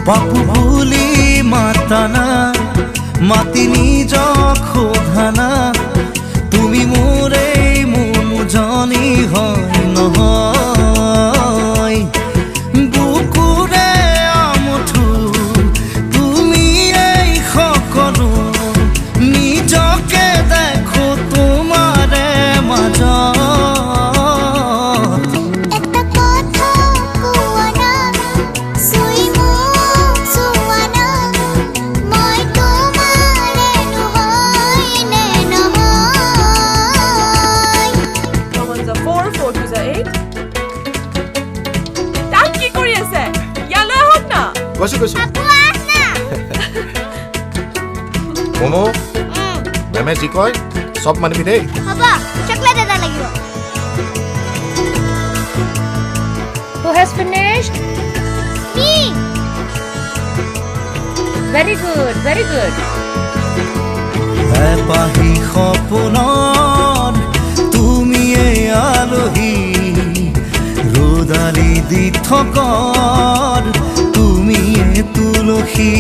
বাপু বুলি মাতানা মাতি নিজক সোধানা তুমি মোৰে মোজনী হয় নহয় বুকুৰে আমঠু তুমি এই সকলো নিজকে দেখো তোমাৰে মাজত কৈছো মমো মেমে যি কয় সব মানিবি দেই হ'ব চকলেট এটা লাগিব Who has finished? Me. Very good, very good. পাহি সপোনত তুমি আলহী ৰ'দালি দি থকৰ তুমি তুলসী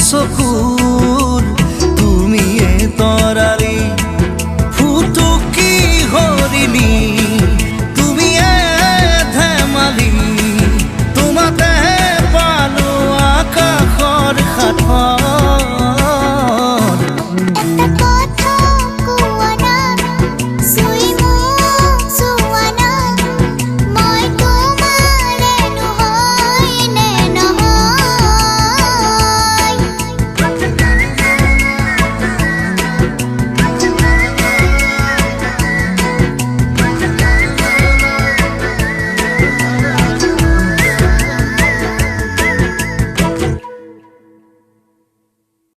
চকুৰ